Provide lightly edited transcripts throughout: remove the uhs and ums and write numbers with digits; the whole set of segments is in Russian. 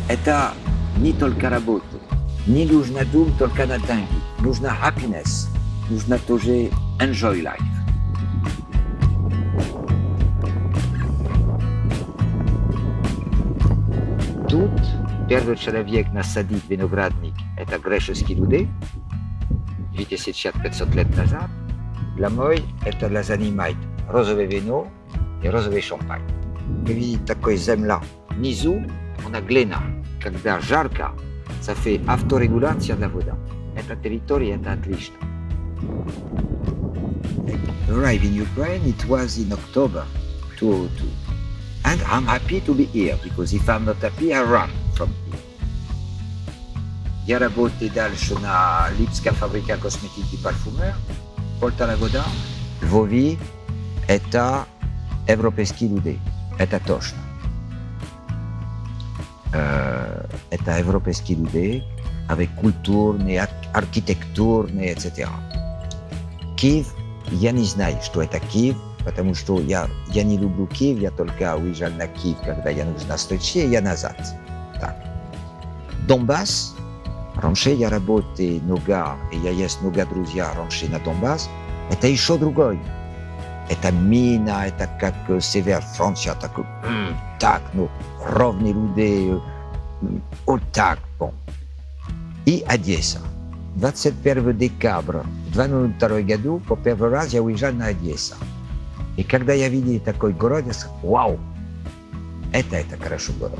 Это не только работа. Не нужно думать только на деньги. Нужно happiness. Нужно тоже enjoy life. Тут первый человек насадить виноградник – это греческие люди, 2500 лет назад. Для мой это для занимать розовое вино и розовый шампань. Вы видите такой земля. Внизу у нас глина. Когда жарко, ça fait авторегуляция для воды. Эта территория это отлично. Arrived in Ukraine, it was in October 2002. And I'm happy to be here, because if I'm not happy, I run from here. Я работаю дальше на Липская фабрика косметики и парфюмер, 1,5 года. Львове это европейские люди, это точно. Это европейские люди, avec культурные, архитектурные, etc. Киев, я не знаю, что это Киев, потому что я не люблю Киев, я только уезжал на Киев, когда я нужно стойче, я назад. Так. Донбасс, раньше я работаю много, и я есть много друзей раньше на Донбасс, это еще другой. Это мина, это как север Франции, такой, так, ну, ровные люди, вот так, bon. И Одесса. 21 декабря 2002 году по первый раз я уезжал на Одессу. И когда я видел такой город, я сказал, вау, это хороший город.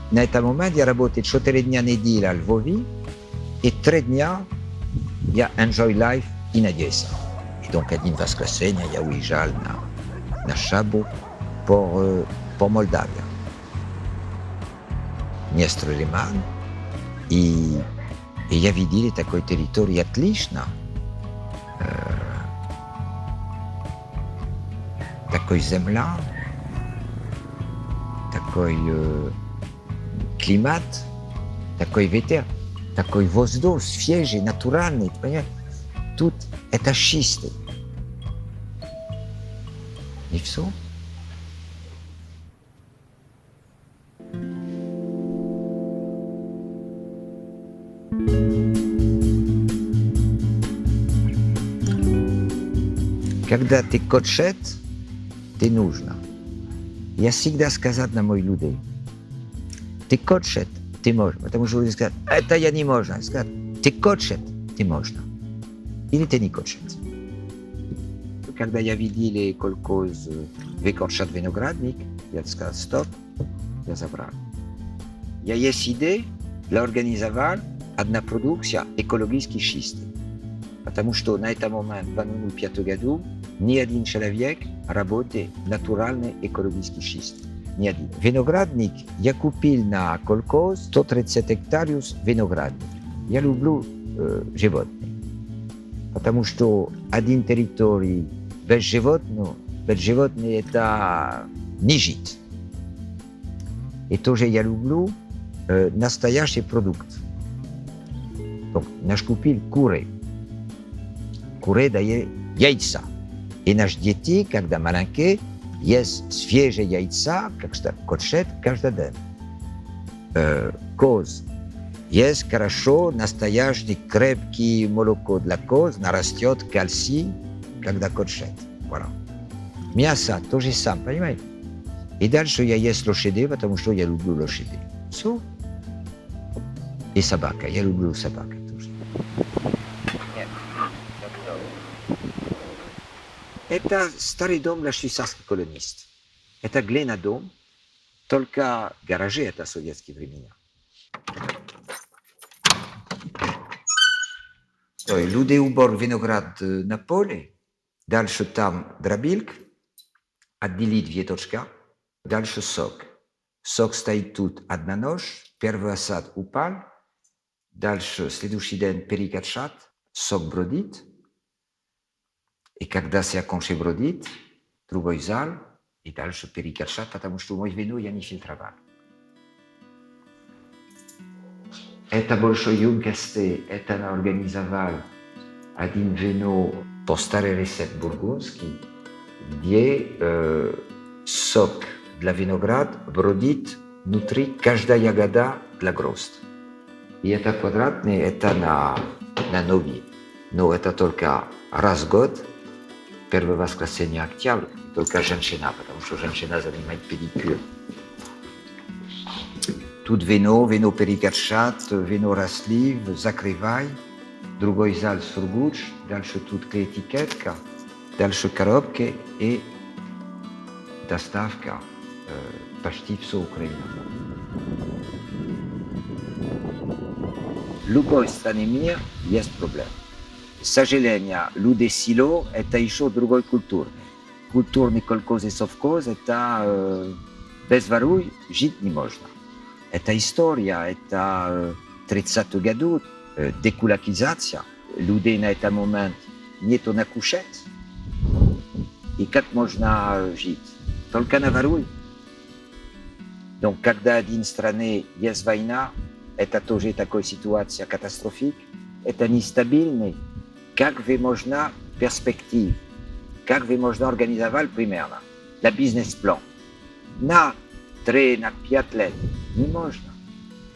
На этом моменте я работаю 4 дня недели в Львове, и 3 дня я enjoy life in Одесса. И donc один воскресенье я уезжал на Шабу по Молдавии. Днестр Лиман. И я видел такой территории отлично. Такой земля, такой климат, такой ветер, такой воздух свежий, натуральный, понимаете? Тут это чистый. И все. Когда ты хочешь, ты нужно. Я всегда сказал на моих людей, ты хочешь, ты можешь. Потому что люди скажут, это я не могу. Скажут, ты хочешь, ты можно. Или ты не хочешь. Когда я видел колхоз выкорчат виноградник, я сказал, стоп, я забрал. Я есть идея для организовать одна продукция экологически чистая. Потому что на этот момент, в 2005 году, ни один человек работает натурально экологически чисто. Ни один. Виноградник я купил на колхоз 130 гектаров виноградник. Я люблю животных. Потому что один территорий без животных это не жить. И тоже я люблю настоящий продукт. Donc, наш купил куры. Куры дают яйца. И наши дети, когда маленькие, есть свежие яйца, как хочет каждый день. Коз. Есть хорошо настоящий крепкий молоко для коз, нарастет кальций, когда хочет. Voilà. Мясо то же самое, понимаете? И дальше я есть лошади, потому что я люблю лошади. Все. И собака. Я люблю собаку тоже. Это старый дом для швейцарских колонистов. Это глина дом, только гаражи это советские времена. Люди убор виноград на поле, дальше там дробилка, отделить веточка, дальше сок. Сок стоит тут, одна нож, первый осад упал, дальше следующий день перекачат, сок бродит, и когда все кончит бродит, другой зал, и дальше перекачат, потому что мой вино я не фильтровал. Это большой емкости, это организовал один вино по старой рецепт бургундский, где сок dla winograd brodić внутри каждая ягода для грозд. И это квадратный, это на нови. Но это только раз в год, первое воскресенье октября, только женщина, потому что женщина занимает педикюр. Тут вино перегоршат, вино рослив, закрывай, другой зал сургуч, дальше тут этикетка, дальше коробки и доставка почти всю Украину. В любой стране мира есть проблема. К сожалению, люди село – это еще другой культурный. Культурный колхоз и совхоз – это без воруй жить не можно. Это история, это 30-х годов, декулакизация. Людей на этот момент нету на кушать. И как можно жить? Только на воруй. Donc, когда один стране есть война, это тоже такая ситуация катастрофическая, это нестабильный. Как вы можно перспектив, как вы можно организовать примерно на бизнес-план? На 3, на 5 лет не можно.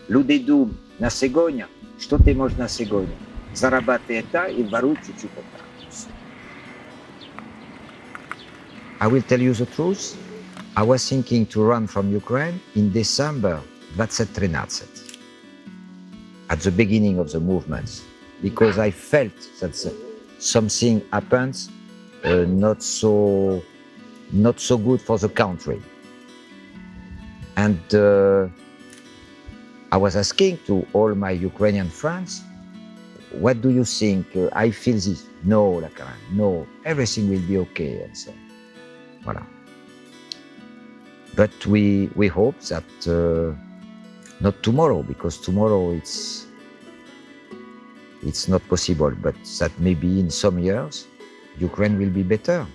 Люди думают на сегодня, что ты можешь на сегодня? Зарабатывать это и воруй чуть-чуть. I will tell you the truth. I was thinking to run from Ukraine in December 2013, at the beginning of the movements, because I felt that something happens not so good for the country. And I was asking to all my Ukrainian friends, what do you think? I feel this. No, no, everything will be okay. And so, voilà. But we hope that not tomorrow, because tomorrow it's not possible, but that maybe in some years Ukraine will be better.